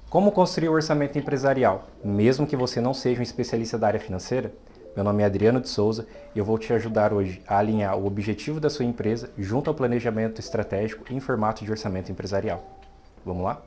Como construir o orçamento empresarial, mesmo que você não seja um especialista da área financeira? Meu nome é Adriano de Souza e eu vou te ajudar hoje a alinhar o objetivo da sua empresa junto ao planejamento estratégico em formato de orçamento empresarial. Vamos lá?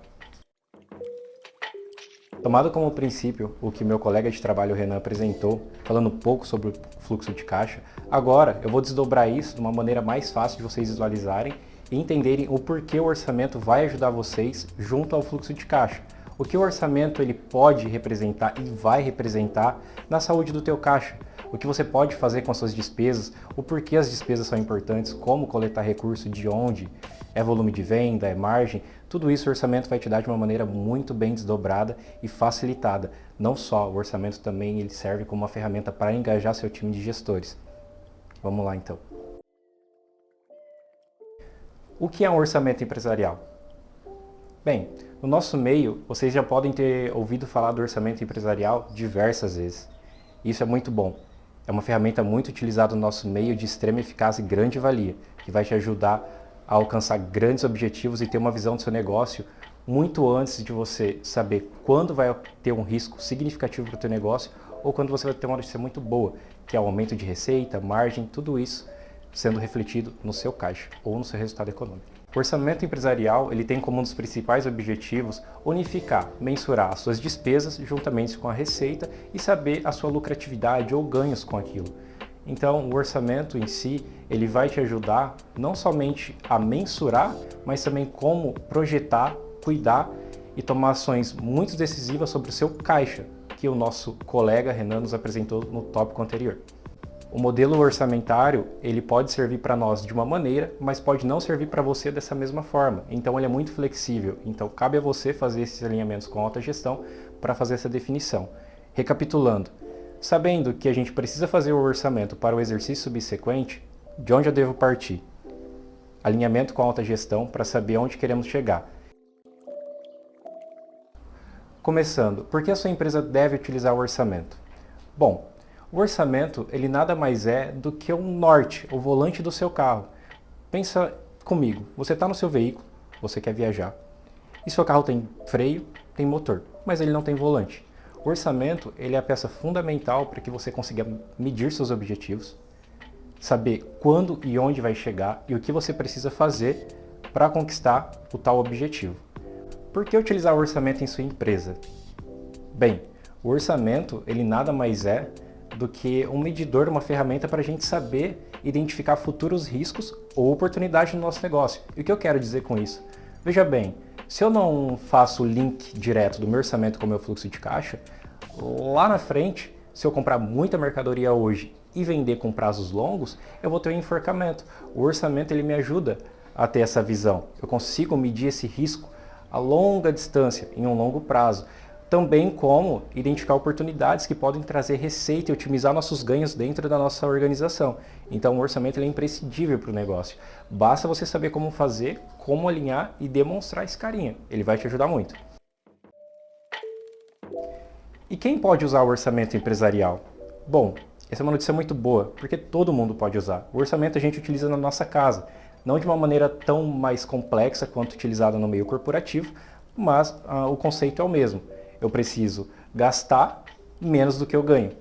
Tomado como princípio o que meu colega de trabalho Renan apresentou, falando um pouco sobre o fluxo de caixa, agora eu vou desdobrar isso de uma maneira mais fácil de vocês visualizarem e entenderem o porquê o orçamento vai ajudar vocês junto ao fluxo de caixa. O que o orçamento ele pode representar e vai representar na saúde do teu caixa. O que você pode fazer com as suas despesas, o porquê as despesas são importantes, como coletar recurso, de onde, é volume de venda, é margem, tudo isso o orçamento vai te dar de uma maneira muito bem desdobrada e facilitada. Não só, o orçamento também ele serve como uma ferramenta para engajar seu time de gestores. Vamos lá então. O que é um orçamento empresarial? Bem, no nosso meio, vocês já podem ter ouvido falar do orçamento empresarial diversas vezes. Isso é muito bom. É uma ferramenta muito utilizada no nosso meio de extrema eficácia e grande valia, que vai te ajudar a alcançar grandes objetivos e ter uma visão do seu negócio muito antes de você saber quando vai ter um risco significativo para o teu negócio ou quando você vai ter uma notícia muito boa, que é o aumento de receita, margem, tudo isso sendo refletido no seu caixa ou no seu resultado econômico. O orçamento empresarial ele tem como um dos principais objetivos unificar, mensurar as suas despesas juntamente com a receita e saber a sua lucratividade ou ganhos com aquilo. Então, o orçamento em si, ele vai te ajudar não somente a mensurar, mas também como projetar, cuidar e tomar ações muito decisivas sobre o seu caixa, que o nosso colega Renan nos apresentou no tópico anterior. O modelo orçamentário, ele pode servir para nós de uma maneira, mas pode não servir para você dessa mesma forma. Então ele é muito flexível. Então cabe a você fazer esses alinhamentos com a alta gestão para fazer essa definição. Recapitulando, sabendo que a gente precisa fazer o orçamento para o exercício subsequente, de onde eu devo partir? Alinhamento com a alta gestão para saber onde queremos chegar. Começando, por que a sua empresa deve utilizar o orçamento? Bom, o orçamento, ele nada mais é do que um norte, o volante do seu carro. Pensa comigo, você está no seu veículo, você quer viajar, e seu carro tem freio, tem motor, mas ele não tem volante. O orçamento, ele é a peça fundamental para que você consiga medir seus objetivos, saber quando e onde vai chegar e o que você precisa fazer para conquistar o tal objetivo. Por que utilizar o orçamento em sua empresa? Bem, o orçamento, ele nada mais é do que um medidor, uma ferramenta para a gente saber identificar futuros riscos ou oportunidades no nosso negócio. E o que eu quero dizer com isso? Veja bem, se eu não faço o link direto do meu orçamento com o meu fluxo de caixa, lá na frente, se eu comprar muita mercadoria hoje e vender com prazos longos, eu vou ter um enforcamento. O orçamento ele me ajuda a ter essa visão. Eu consigo medir esse risco a longa distância, em um longo prazo. Também como identificar oportunidades que podem trazer receita e otimizar nossos ganhos dentro da nossa organização. Então o orçamento ele é imprescindível para o negócio. Basta você saber como fazer, como alinhar e demonstrar esse carinho. Ele vai te ajudar muito. E quem pode usar o orçamento empresarial? Bom, essa é uma notícia muito boa, porque todo mundo pode usar. O orçamento a gente utiliza na nossa casa, não de uma maneira tão mais complexa quanto utilizada no meio corporativo, mas o conceito é o mesmo. Eu preciso gastar menos do que eu ganho.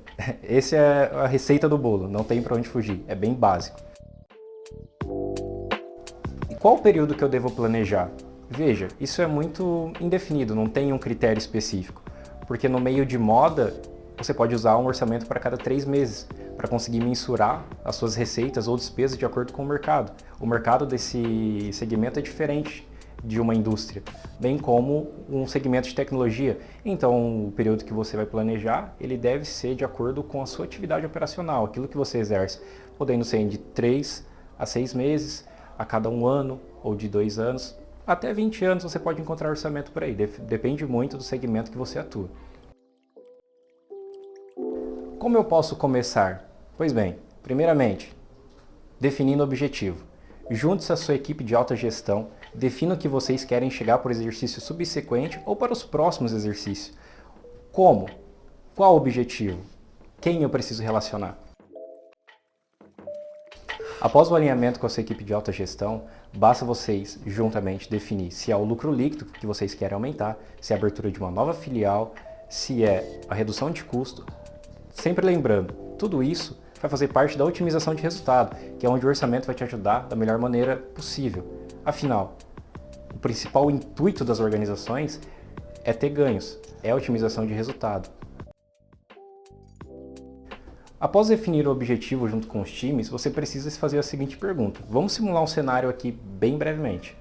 Essa é a receita do bolo, não tem para onde fugir, é bem básico. E qual o período que eu devo planejar? Veja, isso é muito indefinido, não tem um critério específico, porque no meio de moda você pode usar um orçamento para cada 3 meses, para conseguir mensurar as suas receitas ou despesas de acordo com o mercado. O mercado desse segmento é diferente de uma indústria, bem como um segmento de tecnologia. Então, o período que você vai planejar, ele deve ser de acordo com a sua atividade operacional, aquilo que você exerce, podendo ser de 3 a 6 meses, a cada 1 ano ou de 2 anos, até 20 anos você pode encontrar orçamento por aí, depende muito do segmento que você atua. Como eu posso começar? Pois bem, primeiramente, definindo o objetivo. Junte-se à sua equipe de alta gestão, defina o que vocês querem chegar para o exercício subsequente ou para os próximos exercícios. Como? Qual o objetivo? Quem eu preciso relacionar? Após o alinhamento com a sua equipe de alta gestão, basta vocês juntamente definir se é o lucro líquido que vocês querem aumentar, se é a abertura de uma nova filial, se é a redução de custo. Sempre lembrando, tudo isso vai fazer parte da otimização de resultado, que é onde o orçamento vai te ajudar da melhor maneira possível. Afinal, o principal intuito das organizações é ter ganhos, é a otimização de resultado. Após definir o objetivo junto com os times, você precisa se fazer a seguinte pergunta. Vamos simular um cenário aqui bem brevemente.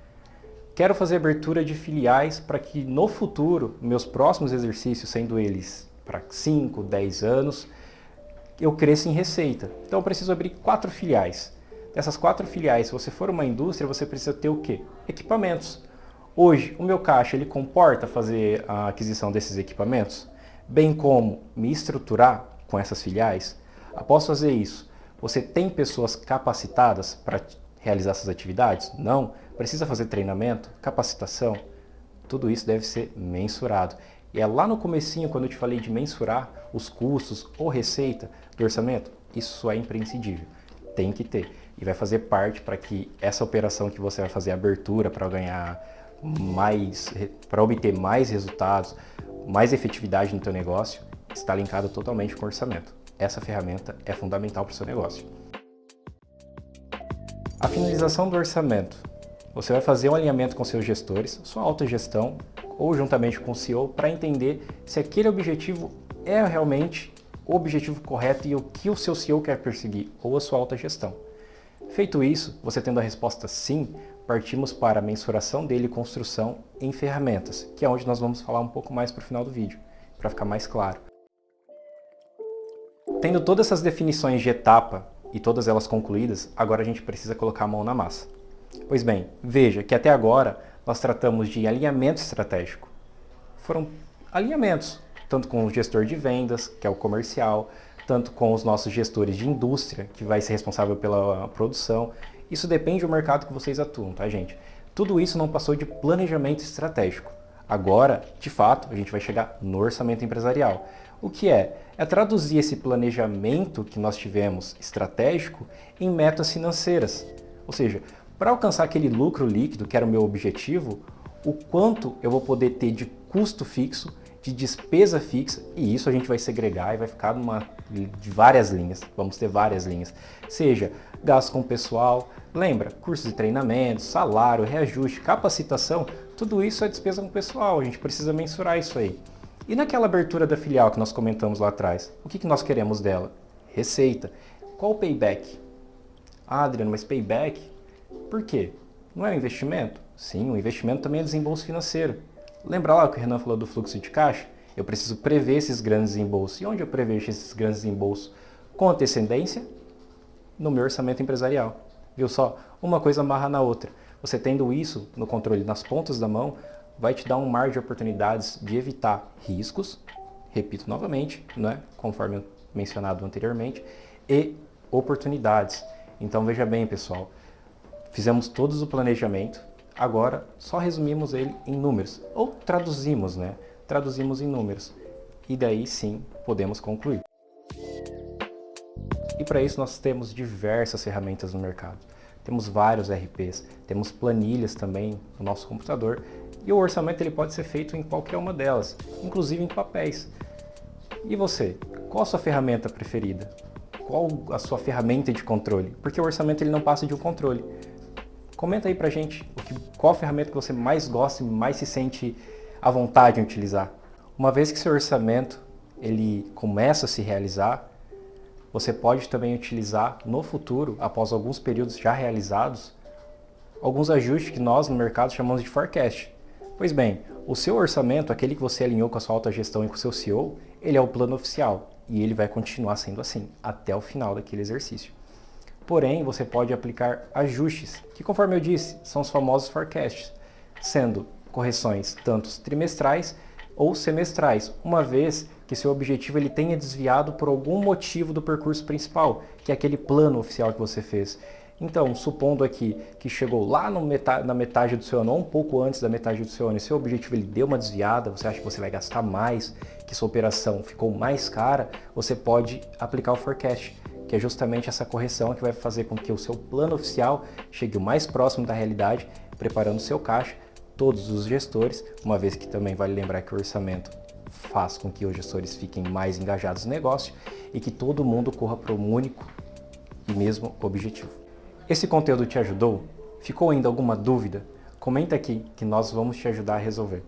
Quero fazer abertura de filiais para que no futuro, meus próximos exercícios, sendo eles para 5, 10 anos, eu cresça em receita. Então eu preciso abrir 4 filiais. Dessas 4 filiais, se você for uma indústria, você precisa ter o quê? Equipamentos. Hoje, o meu caixa ele comporta fazer a aquisição desses equipamentos, bem como me estruturar com essas filiais. Após fazer isso, você tem pessoas capacitadas para realizar essas atividades? Não. Precisa fazer treinamento, capacitação? Tudo isso deve ser mensurado. E é lá no comecinho, quando eu te falei de mensurar os custos ou receita do orçamento, isso é imprescindível. Tem que ter. E vai fazer parte para que essa operação que você vai fazer, a abertura para ganhar mais, para obter mais resultados, mais efetividade no teu negócio, está linkado totalmente com o orçamento. Essa ferramenta é fundamental para o seu negócio. A finalização do orçamento. Você vai fazer um alinhamento com seus gestores, sua alta gestão ou juntamente com o CEO para entender se aquele objetivo é realmente o objetivo correto e o que o seu CEO quer perseguir ou a sua alta gestão. Feito isso, você tendo a resposta sim, partimos para a mensuração dele e construção em ferramentas, que é onde nós vamos falar um pouco mais para o final do vídeo, para ficar mais claro. Tendo todas essas definições de etapa e todas elas concluídas, agora a gente precisa colocar a mão na massa. Pois bem, veja que até agora nós tratamos de alinhamento estratégico. Foram alinhamentos, tanto com o gestor de vendas, que é o comercial, tanto com os nossos gestores de indústria, que vai ser responsável pela produção. Isso depende do mercado que vocês atuam, tá, gente? Tudo isso não passou de planejamento estratégico. Agora, de fato, a gente vai chegar no orçamento empresarial. O que é? É traduzir esse planejamento que nós tivemos estratégico em metas financeiras. Ou seja, para alcançar aquele lucro líquido, que era o meu objetivo, o quanto eu vou poder ter de custo fixo, de despesa fixa, e isso a gente vai segregar e vai ficar de várias linhas. Vamos ter várias linhas. Seja gasto com pessoal, lembra, cursos de treinamento, salário, reajuste, capacitação, tudo isso é despesa com pessoal, a gente precisa mensurar isso aí. E naquela abertura da filial que nós comentamos lá atrás, o que nós queremos dela? Receita. Qual o payback? Ah, Adriano, mas payback? Por quê? Não é um investimento? Sim, o investimento também é desembolso financeiro. Lembra lá que o Renan falou do fluxo de caixa? Eu preciso prever esses grandes desembolsos. E onde eu prevejo esses grandes desembolsos? Com antecedência, no meu orçamento empresarial. Viu só? Uma coisa amarra na outra. Você tendo isso no controle nas pontas da mão, vai te dar um mar de oportunidades de evitar riscos, repito novamente, né, conforme mencionado anteriormente, e oportunidades. Então veja bem, pessoal, fizemos todos o planejamento, agora só resumimos ele em números, ou traduzimos, né? Traduzimos em números, e daí sim podemos concluir. E para isso nós temos diversas ferramentas no mercado. Temos vários RPs, temos planilhas também no nosso computador, e o orçamento ele pode ser feito em qualquer uma delas, inclusive em papéis. E você? Qual a sua ferramenta preferida? Qual a sua ferramenta de controle? Porque o orçamento ele não passa de um controle. Comenta aí pra gente qual a ferramenta que você mais gosta e mais se sente à vontade em utilizar. Uma vez que seu orçamento ele começa a se realizar, você pode também utilizar no futuro, após alguns períodos já realizados, alguns ajustes que nós no mercado chamamos de forecast. Pois bem, o seu orçamento, aquele que você alinhou com a sua alta gestão e com o seu CEO, ele é o plano oficial e ele vai continuar sendo assim até o final daquele exercício. Porém, você pode aplicar ajustes, que conforme eu disse, são os famosos forecasts, sendo correções tanto trimestrais ou semestrais, uma vez que seu objetivo ele tenha desviado por algum motivo do percurso principal, que é aquele plano oficial que você fez. Então, supondo aqui que chegou lá na metade do seu ano, ou um pouco antes da metade do seu ano, e seu objetivo ele deu uma desviada, você acha que você vai gastar mais, que sua operação ficou mais cara, você pode aplicar o forecast, que é justamente essa correção que vai fazer com que o seu plano oficial chegue o mais próximo da realidade, preparando o seu caixa, todos os gestores, uma vez que também vale lembrar que o orçamento faz com que os gestores fiquem mais engajados no negócio e que todo mundo corra para um único e mesmo objetivo. Esse conteúdo te ajudou? Ficou ainda alguma dúvida? Comenta aqui que nós vamos te ajudar a resolver.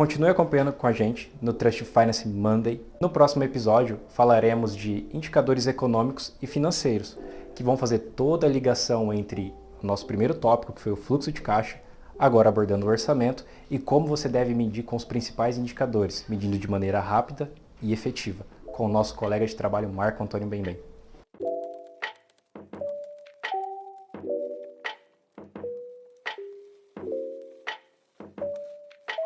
Continue acompanhando com a gente no Trust Finance Monday. No próximo episódio falaremos de indicadores econômicos e financeiros, que vão fazer toda a ligação entre o nosso primeiro tópico, que foi o fluxo de caixa, agora abordando o orçamento, e como você deve medir com os principais indicadores, medindo de maneira rápida e efetiva, com o nosso colega de trabalho Marco Antônio Bembem.